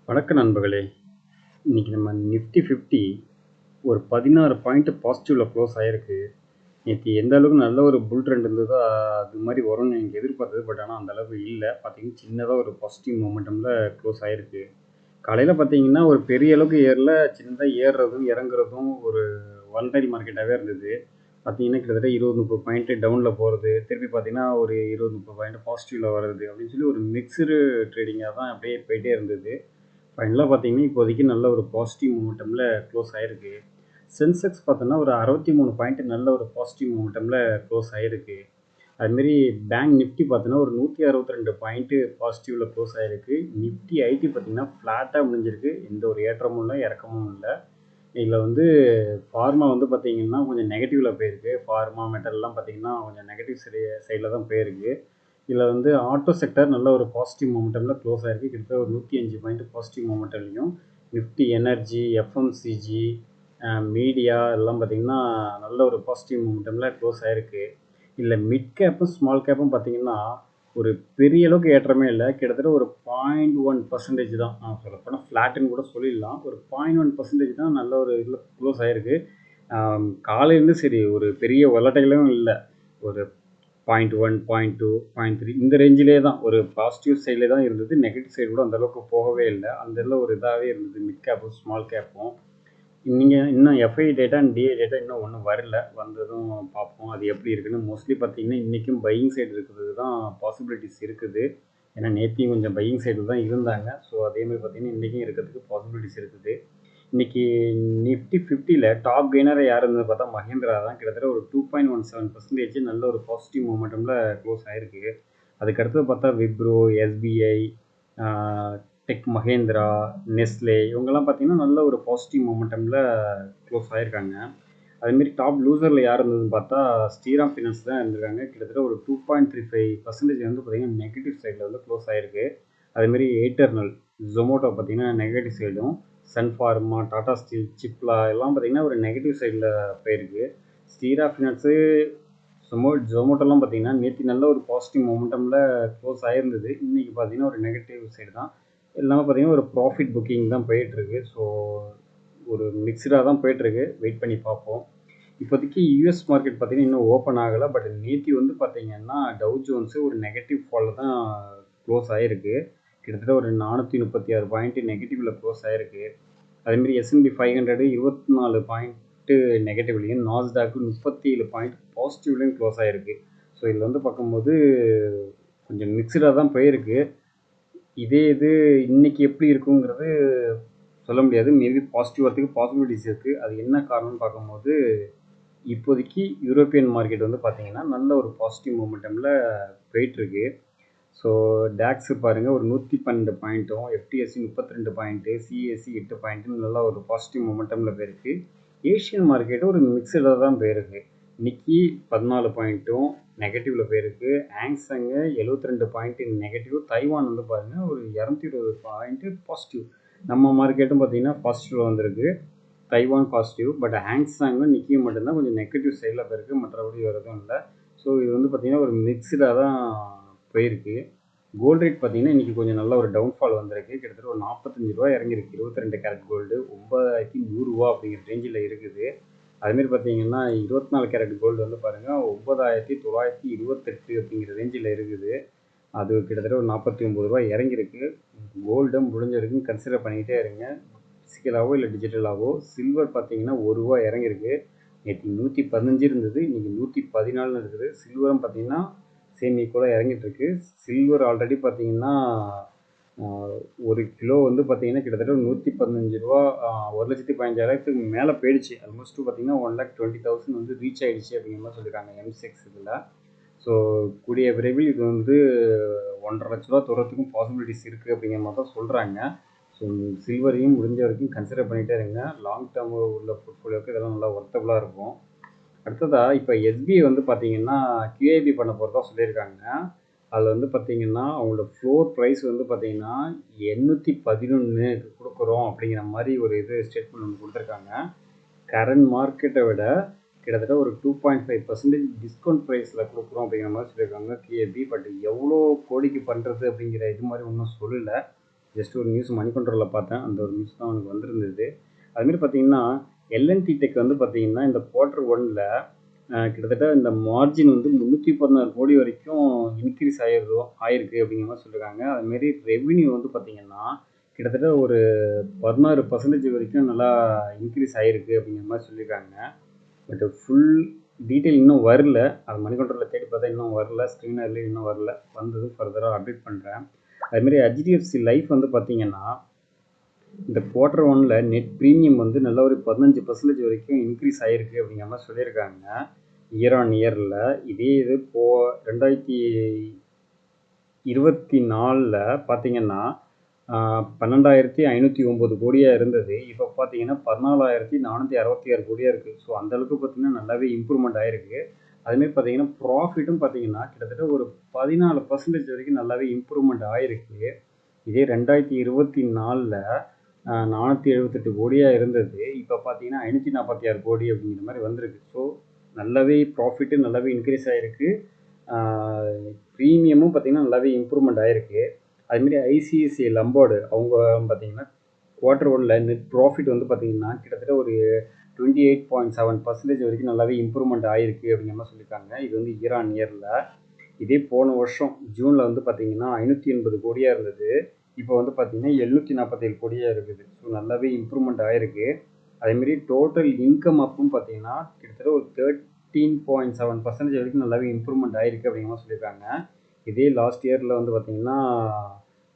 வணக்கம் நண்பர்களே. இன்னைக்கு நம்ம நிஃப்டி 50 ஒரு 16 பாயிண்ட் பாசிட்டிவ்ல க்ளோஸ் ஆயிருக்கு. நேற்று எந்த அளவுக்கு நல்ல ஒரு புல் ட்ரெண்ட் இருந்ததோ அது மாதிரி வரும்னு எனக்கு எதிர்பார்த்தது. பட் ஆனால் அந்த அளவுக்கு இல்லை. பார்த்தீங்கன்னா சின்னதாக ஒரு பாசிட்டிவ் மொமெண்டமில் க்ளோஸ் ஆயிருக்கு. காலையில் பார்த்தீங்கன்னா ஒரு பெரிய அளவுக்கு ஏறல, சின்னதாக ஏறுறதும் இறங்குறதும் ஒரு வாலடைல் மார்க்கெட்டாகவே இருந்தது. பார்த்தீங்கன்னா கிட்டத்தட்ட 20-30 பாயிண்ட் டவுனில் போகிறது, திருப்பி பார்த்தீங்கன்னா ஒரு 20-30 பாயிண்ட் பாசிட்டிவில் வர்றது அப்படின்னு சொல்லி ஒரு மிக்சடு ட்ரேடிங்காக தான் அப்படியே போயிட்டே இருந்தது. ஃபைனலாக பார்த்தீங்கன்னா இப்போதைக்கு நல்ல ஒரு பாசிட்டிவ் மூமெண்டமில் க்ளோஸ் ஆகிருக்கு. சென்செக்ஸ் பார்த்தோன்னா ஒரு 63 பாயிண்ட் நல்ல ஒரு பாசிட்டிவ் மூமெண்டமில் க்ளோஸ் ஆகிருக்கு. அதுமாரி பேங்க் நிஃப்டி பார்த்தோன்னா ஒரு 162 பாயிண்ட்டு பாசிட்டிவில் க்ளோஸ் ஆகிருக்கு. நிஃப்டி ஐடி பார்த்தீங்கன்னா ஃப்ளாட்டாக முடிஞ்சிருக்கு. எந்த ஒரு ஏற்றமும் இல்லை, இறக்கமும் இல்லை. இதில் வந்து ஃபார்மா வந்து பார்த்தீங்கன்னா கொஞ்சம் நெகட்டிவில் போயிருக்கு. ஃபார்மா மெட்டல்லாம் பார்த்தீங்கன்னா கொஞ்சம் நெகட்டிவ் சைடில் தான் போயிருக்கு. இதில் வந்து ஆட்டோ செக்டர் நல்ல ஒரு பாசிட்டிவ் மொமெண்டமில் க்ளோஸ் ஆகிருக்கு. கிட்டத்தட்ட ஒரு 105 பாயிண்ட் பாசிட்டிவ் மொமெண்டம்லையும் நிஃப்டி எனர்ஜி, எஃப்எம்சிஜி, மீடியா எல்லாம் பார்த்திங்கன்னா நல்ல ஒரு பாசிட்டிவ் மொமெண்டமில் க்ளோஸ் ஆகிருக்கு. இல்லை மிட் கேப்பும் ஸ்மால் கேப்பும் பார்த்திங்கன்னா ஒரு பெரிய அளவுக்கு ஏற்றமே இல்லை. கிட்டத்தட்ட ஒரு 0.1% தான். சொல்லப்போனால் ஃப்ளாட்டுன்னு கூட சொல்லிடலாம். ஒரு 0.1% தான் நல்ல ஒரு இதில் க்ளோஸ் ஆகிருக்கு. காலையிலேருந்து சரி ஒரு பெரிய வொலட்டைலும் இல்லை. ஒரு 0.1, 0.2, 0.3 இந்த ரேஞ்சிலே தான் ஒரு பாசிட்டிவ் சைடில் தான் இருந்தது. நெகட்டிவ் சைடு கூட அந்தளவுக்கு போகவே இல்லை. அந்த இதில் ஒரு இதாகவே இருந்தது மிட் கேப்பும் ஸ்மால் கேப்பும். நீங்கள் இன்னும் FII data and DII data இன்னும் ஒன்றும் வரல. வந்ததும் பார்ப்போம் அது எப்படி இருக்குன்னு. மோஸ்ட்லி பார்த்தீங்கன்னா இன்றைக்கும் பையிங் சைடு இருக்கிறது தான் பாசிபிலிட்டிஸ் இருக்குது. ஏன்னா நேற்றையும் கொஞ்சம் பையிங் சைடில் தான் இருந்தாங்க. ஸோ அதேமாதிரி பார்த்தீங்கன்னா இன்றைக்கும் இருக்கிறதுக்கு பாசிபிலிட்டிஸ் இருக்குது. இன்னைக்கு நிஃப்டி 50ல டாப் கெய்னரை யாருன்னு பார்த்தா மஹேந்திரா தான். கிட்டத்தட்ட ஒரு 2.17% நல்ல ஒரு பாசிட்டிவ் மொமெண்டமில் க்ளோஸ் ஆகிருக்கு. அதுக்கடுத்து பார்த்தா Wipro, SBI, tech Mahindra, Nestle இவங்கெல்லாம் பார்த்தீங்கன்னா நல்ல ஒரு பாசிட்டிவ் மொமெண்டமில் க்ளோஸ் ஆகிருக்காங்க. அதுமாரி டாப் லூசரில் யார் இருந்ததுன்னு பார்த்தா ஸ்ரீராம் ஃபினான்ஸ் தான் இருந்திருக்காங்க. கிட்டத்தட்ட ஒரு 2.35% வந்து பார்த்தீங்கன்னா நெகட்டிவ் சைடில் வந்து க்ளோஸ் ஆகிருக்கு. அதுமாரி ஏர்டெல், ஜொமோட்டோ பார்த்தீங்கன்னா நெகட்டிவ் சைடும், Sun Pharma, Tata steel, Cipla எல்லாம் பார்த்தீங்கன்னா ஒரு நெகட்டிவ் சைடில் போயிருக்கு. ஸ்ரீரா ஃபினான்ஸு, ஜொமோட்டோலாம் பார்த்தீங்கன்னா நேற்று நல்ல ஒரு பாசிட்டிவ் மொமெண்டமில் க்ளோஸ் ஆகிருந்தது. இன்றைக்கி பார்த்தீங்கன்னா ஒரு நெகட்டிவ் சைடு தான். எல்லாமே பார்த்தீங்கன்னா ஒரு ப்ராஃபிட் புக்கிங் தான் போயிட்டுருக்கு. ஸோ ஒரு மிக்சடாக தான் போயிட்டுருக்கு. வெயிட் பண்ணி பார்ப்போம். இப்போதைக்கு யூஎஸ் மார்க்கெட் பார்த்தீங்கன்னா இன்னும் ஓப்பன் ஆகலை. பட் நேற்று வந்து பார்த்தீங்கன்னா டவ் ஜோன்ஸு ஒரு நெகட்டிவ் ஃபாலில் தான் க்ளோஸ் ஆகிருக்கு. கிட்டத்தட்ட ஒரு 436 பாயிண்ட் நெகட்டிவில் க்ளோஸ் ஆகிருக்கு. அதேமாரி S&P 500 24 பாயிண்ட்டு நெகட்டிவ்லையும், நாஸ்டாக்கு 37 பாயிண்ட் பாசிட்டிவ்லையும் க்ளோஸ் ஆகிருக்கு. ஸோ இதில் வந்து பார்க்கும்போது கொஞ்சம் மிக்சடாக தான் போயிருக்கு. இதே இது இன்றைக்கி எப்படி இருக்குங்கிறது சொல்ல முடியாது. மேபி பாசிட்டிவ் வரதுக்கு பாசிபிலிட்டிஸ் இருக்குது. அது என்ன காரணம்னு பார்க்கும்போது இப்போதைக்கு யூரோப்பியன் மார்க்கெட் வந்து பார்த்திங்கன்னா நல்ல ஒரு பாசிட்டிவ் மொமெண்டமில் போயிட்டுருக்கு. ஸோ டேக்ஸு பாருங்கள் ஒரு 112 பாயிண்ட்டும், எஃப்டிஎஸ்சி 32 பாயிண்ட்டு, சிஎஸ்சி 8 பாயிண்ட்டுன்னு நல்லா ஒரு பாசிட்டிவ் மொமெண்டமில் போயிருக்கு. ஏஷியன் மார்க்கெட்டு ஒரு மிக்சடாக தான் போயிருக்கு. நிக்கி 14 பாயிண்ட்டும் நெகட்டிவில் போயிருக்கு. ஆங்ஸங்கு 72 பாயிண்ட்டு நெகட்டிவ். தைவான் வந்து பாருங்கள் ஒரு 220 பாயிண்ட்டு பாசிட்டிவ். நம்ம மார்க்கெட்டும் பார்த்திங்கன்னா பாசிட்டிவில் வந்திருக்கு. Taiwan positive. பட் ஹாங்ஸாங்கும் நிக்கியும் மட்டும்தான் கொஞ்சம் நெகட்டிவ் சைடில் போயிருக்கு. மற்றபடி வரதும் இல்லை. ஸோ இது வந்து பார்த்திங்கன்னா ஒரு மிக்சடாக தான் போயிருக்கு. கோல்டு ரேட் பார்த்தீங்கன்னா இன்றைக்கி கொஞ்சம் நல்ல ஒரு டவுன்ஃபால் வந்திருக்கு. கிட்டத்தட்ட ஒரு 45 ரூபா இறங்கிருக்கு. 22 கேரட் கோல்டு 9100 ரூபா அப்படிங்கிற ரேஞ்சில் இருக்குது. அதுமாரி பார்த்தீங்கன்னா 24 கேரட் கோல்டு வந்து பாருங்கள் 9928 அப்படிங்கிற ரேஞ்சில் இருக்குது. அது கிட்டத்தட்ட ஒரு 49 ரூபா இறங்கிருக்கு. கோல்டு முடிஞ்ச வரைக்கும் கன்சிடர் பண்ணிக்கிட்டே இருங்க, ஃபிசிக்கலாகவோ இல்லை டிஜிட்டலாகவோ. சில்வர் பார்த்தீங்கன்னா 1 ரூபா இறங்கிருக்கு. நேற்று 115 இருந்தது, இன்றைக்கி 114 இருக்குது. சில்வரும் பார்த்தீங்கன்னா சேம் ஈக்குவலாக இறங்கிட்டுருக்கு. சில்வர் ஆல்ரெடி பார்த்தீங்கன்னா 1 கிலோ வந்து பார்த்தீங்கன்னா கிட்டத்தட்ட 115 ரூபா, 1,15,000 மேலே போயிடுச்சு. ஆல்மோஸ்ட் பார்த்தீங்கன்னா 1,20,000 வந்து ரீச் ஆகிடுச்சு அப்படிங்கிற மாதிரி சொல்லியிருக்காங்க எம்செக்ஸ் இதில். ஸோ கூடிய விரைவில் இது வந்து 1,50,000 லட்ச ரூபா தொடுறதுக்கும் பாசிபிலிட்டிஸ் இருக்குது அப்படிங்கிற மாதிரி தான் சொல்கிறாங்க. ஸோ சில்வரையும் முடிஞ்ச வரைக்கும் கன்சிடர் பண்ணிகிட்டே இருங்க. லாங் டேர்ம் உள்ள போர்ட்ஃபோலியோக்கு இதெல்லாம் நல்லா ஒர்த்தபுளாக இருக்கும். அடுத்ததாக இப்போ எஸ்பிஐ வந்து பார்த்தீங்கன்னா QIP பண்ண போகிறதா சொல்லியிருக்காங்க. அதில் வந்து பார்த்தீங்கன்னா அவங்களோட ஃப்ளோர் ப்ரைஸ் வந்து பார்த்தீங்கன்னா 811 கொடுக்குறோம் அப்படிங்கிற மாதிரி ஒரு இது ஸ்டேட்மெண்ட் ஒன்று கொடுத்துருக்காங்க. கரண்ட் மார்க்கெட்டை விட கிட்டத்தட்ட ஒரு 2.5% டிஸ்கவுண்ட் ப்ரைஸில் கொடுக்குறோம் அப்படிங்கிற மாதிரி சொல்லியிருக்காங்க QIP. பட் எவ்வளோ கோடிக்கு பண்ணுறது அப்படிங்கிற இது மாதிரி ஒன்றும் சொல்லலை. ஜஸ்ட் ஒரு நியூஸ் மணிக்கண்ட்ரோலில் பார்த்தேன். அந்த ஒரு நியூஸ் தான் எனக்கு வந்திருந்தது. அதுமாரி பார்த்தீங்கன்னா எல்என்டி டெக் வந்து பார்த்தீங்கன்னா இந்த Q1ல் கிட்டத்தட்ட இந்த மார்ஜின் வந்து 316 கோடி வரைக்கும் இன்க்ரீஸ் ஆயிருக்கு அப்படிங்கிற மாதிரி சொல்லியிருக்காங்க. அதுமாரி ரெவென்யூ வந்து பார்த்தீங்கன்னா கிட்டத்தட்ட ஒரு 16% வரைக்கும் நல்லா இன்க்ரீஸ் ஆகிருக்கு அப்படிங்கிற மாதிரி சொல்லியிருக்காங்க. பட் ஃபுல் டீட்டெயில் இன்னும் வரல. அது மணிக்கண்ட்ரோலில் தேடி பார்த்தா இன்னும் வரல. ஸ்க்ரீனர்லேயும் இன்னும் வரல. வந்ததும் ஃபர்தராக அப்டேட் பண்ணுறேன். அதுமாரி ஹெச்டிஎஃப்சி லைஃப் வந்து பார்த்தீங்கன்னா இந்த Q1ல் நெட் ப்ரீமியம் வந்து நல்ல ஒரு 15% வரைக்கும் இன்க்ரீஸ் ஆகிருக்கு அப்படிங்கிற மாதிரி சொல்லியிருக்காங்க. இயர் ஆன் இயரில். இதே இது 2024ல் பார்த்தீங்கன்னா 12,509 கோடியாக இருந்தது. இப்போ பார்த்தீங்கன்னா 14,466 கோடியாக இருக்குது. ஸோ அந்தளவுக்கு பார்த்தீங்கன்னா நல்லாவே இம்ப்ரூவ்மெண்ட் ஆகிருக்கு. அதுமாரி பார்த்தீங்கன்னா ப்ராஃபிட்டும் பார்த்தீங்கன்னா கிட்டத்தட்ட ஒரு 14% வரைக்கும் நல்லாவே இம்ப்ரூவ்மெண்ட் ஆகிருக்கு. இதே 2024ல் 478 கோடியாக இருந்தது. இப்போ பார்த்தீங்கன்னா 546 கோடி அப்படிங்கிற மாதிரி வந்திருக்கு. ஸோ நல்லாவே ப்ராஃபிட்டு நல்லாவே இன்க்ரீஸ் ஆகிருக்கு. ப்ரீமியமும் பார்த்தீங்கன்னா நல்லாவே இம்ப்ரூவ்மெண்ட் ஆகிருக்கு. அதுமாரி ஐசிஐசிஐ லம்பார்டு அவங்க பார்த்தீங்கன்னா Q1ல் நெட் ப்ராஃபிட் வந்து பார்த்தீங்கன்னா கிட்டத்தட்ட ஒரு 28.7% வரைக்கும் நல்லாவே இம்ப்ரூவ்மெண்ட் ஆகிருக்கு அப்படிங்கிற மாதிரி சொல்லியிருக்காங்க. இது வந்து இயர் ஆன் இயரில். இதே போன வருஷம் ஜூனில் வந்து பார்த்தீங்கன்னா 580 கோடியாக இருந்தது. இப்போ வந்து பார்த்தீங்கன்னா 747 கோடியாக இருக்குது. ஸோ நல்லாவே இம்ப்ரூவ்மெண்ட் ஆகிருக்கு. அதேமாரி டோட்டல் இன்கம் அப்பும் பார்த்தீங்கன்னா கிட்டத்தட்ட ஒரு 13.7% வரைக்கும் நல்லாவே இம்ப்ரூவ்மெண்ட் ஆகிருக்கு அப்படிங்கிற மாதிரி சொல்லியிருக்காங்க. இதே லாஸ்ட் இயரில் வந்து பார்த்தீங்கன்னா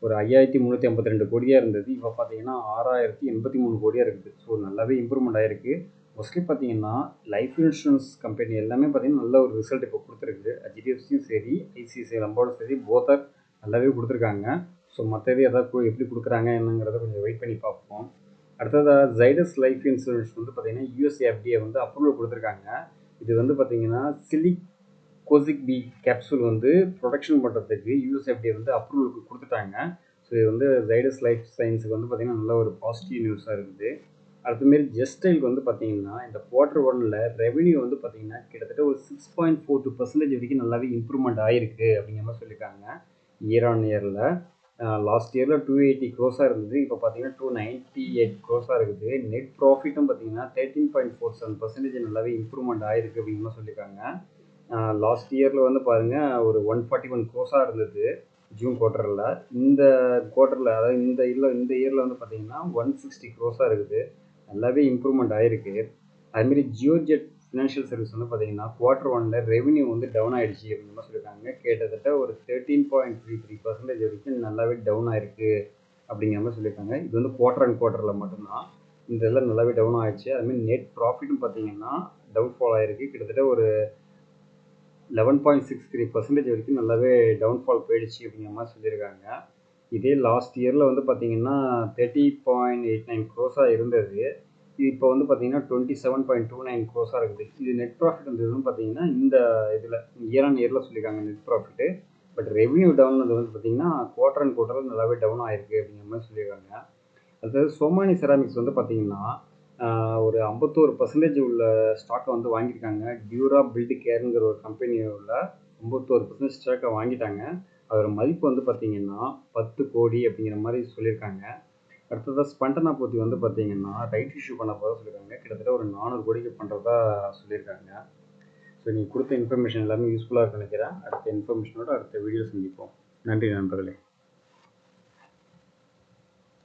ஒரு 5,352 கோடியாக இருந்தது. இப்போ பார்த்தீங்கன்னா 6,083 கோடியாக இருக்குது. ஸோ நல்லாவே இம்ப்ரூவ்மெண்ட் ஆகிருக்கு. மோஸ்ட்லி பார்த்தீங்கன்னா லைஃப் இன்சூரன்ஸ் கம்பெனி எல்லாமே பார்த்தீங்கன்னா நல்ல ஒரு ரிசல்ட் இப்போ கொடுத்துருக்கு. ஹெச்டிஎஃப்சியும் சரி, ஐசிஐசிஐ லம்பார்டும் சரி, போத்தர் நல்லாவே கொடுத்துருக்காங்க. ஸோ மற்றது எதாவது எப்படி கொடுக்குறாங்க என்னங்கிறத கொஞ்சம் வெயிட் பண்ணி பார்ப்போம். அடுத்ததாக ஜைடஸ் லைஃப் இன்சூரன்ஸ் வந்து பார்த்தீங்கன்னா யூஎஸ்ஏ எஃப்டிஏ வந்து அப்ரூவல் கொடுத்துருக்காங்க. இது வந்து பார்த்தீங்கன்னா சிலிகோசிக் பி கேப்சூல் வந்து ப்ரொடக்ஷன் பண்ணுறதுக்கு யூஎஸ்எஃப்டிஏ வந்து அப்ரூவல் கொடுத்துட்டாங்க. ஸோ இது வந்து ஜைடஸ் லைஃப் சயின்ஸுக்கு வந்து பார்த்தீங்கன்னா நல்ல ஒரு பாசிட்டிவ் நியூஸாக இருக்குது. அடுத்தமாரி ஜஸ்டைலுக்கு வந்து பார்த்தீங்கன்னா இந்த Q1ல் ரெவென்யூ வந்து பார்த்தீங்கன்னா கிட்டத்தட்ட ஒரு 6.42% வரைக்கும் நல்லாவே இம்ப்ரூவ்மெண்ட் ஆகிருக்கு அப்படிங்கிற மாதிரி சொல்லியிருக்காங்க. இயர் ஆன் இயரில். லாஸ்ட் இயரில் 280 க்ரோஸாக இருந்தது. இப்போ பார்த்தீங்கன்னா 298 க்ரோஸாக இருக்குது. நெட் ப்ராஃபிட்டும் பார்த்தீங்கன்னா 13.47% நல்லாவே இம்ப்ரூவ்மெண்ட் ஆகிருக்கு அப்படிங்கிற மாதிரி சொல்லியிருக்காங்க. லாஸ்ட் இயரில் வந்து பாருங்கள் ஒரு 141 க்ரோஸாக இருந்தது ஜூன் குவார்ட்டரில். இந்த குவார்ட்டரில் அதாவது இந்த இயரில் வந்து பார்த்தீங்கன்னா 160 க்ரோஸாக இருக்குது. நல்லாவே இம்ப்ரூவ்மெண்ட் ஆகிருக்கு. அதுமாரி ஜியோஜெட் ஃபினான்ஷியல் சர்வீஸ் வந்து பார்த்தீங்கன்னா Q1ல் ரெவென்யூ வந்து டவுன் ஆகிடுச்சு அப்படிங்கிற மாதிரி சொல்லியிருக்காங்க. கிட்டத்தட்ட ஒரு 13.33% வரைக்கும் நல்லாவே டவுன் ஆகிருக்கு அப்படிங்கிற மாதிரி சொல்லியிருக்காங்க. இது வந்து குவார்ட்டரில் மட்டும்தான். இந்த இதெல்லாம் நல்லாவே டவுன் ஆகிடுச்சு. அதுமாரி நெட் ப்ராஃபிட்டும் பார்த்தீங்கன்னா டவுன்ஃபால் ஆகிருக்கு. கிட்டத்தட்ட ஒரு 11.63% வரைக்கும் நல்லாவே டவுன்ஃபால் போயிடுச்சு அப்படிங்கிற மாதிரி சொல்லியிருக்காங்க. இதே லாஸ்ட் இயரில் வந்து பார்த்தீங்கன்னா 30.89 க்ரோஸாக இருந்தது. இப்போ வந்து பார்த்தீங்கன்னா 27.29 க்ரோஸாக இருக்குது. இது நெட் ப்ராஃபிட் வந்ததுன்னு பார்த்தீங்கன்னா இந்த இதில் இயர் ஆன் இயரில் சொல்லியிருக்காங்க net profit. But revenue down வந்து பார்த்தீங்கன்னா குவார்ட்டர் நல்லாவே டவுன் ஆகிருக்கு அப்படிங்கிற மாதிரி சொல்லியிருக்காங்க. அதாவது சோமானி செராமிக்ஸ் வந்து பார்த்தீங்கன்னா ஒரு 51% உள்ள ஸ்டாக்கை வந்து வாங்கியிருக்காங்க. டியூரா பில்டு கேருங்கிற ஒரு கம்பெனியோட 51% ஸ்டாக்கை வாங்கிட்டாங்க. அதோட மதிப்பு வந்து பார்த்தீங்கன்னா 10 கோடி அப்படிங்கிற மாதிரி சொல்லியிருக்காங்க. அடுத்ததாக ஸ்பண்டனா பூர்த்தி வந்து பார்த்தீங்கன்னா ரைட் இஷ்யூ பண்ண போகிறதா சொல்லியிருக்காங்க. கிட்டத்தட்ட ஒரு 400 கோடிக்கு பண்ணுறதா சொல்லியிருக்காங்க. ஸோ நீங்கள் கொடுத்த இன்ஃபர்மேஷன் எல்லாமே யூஸ்ஃபுல்லாக இருக்குன்னு நினைக்கிறேன். அடுத்த இன்ஃபர்மேஷனோட அடுத்த வீடியோ சந்திப்போம். நன்றி நண்பர்களே.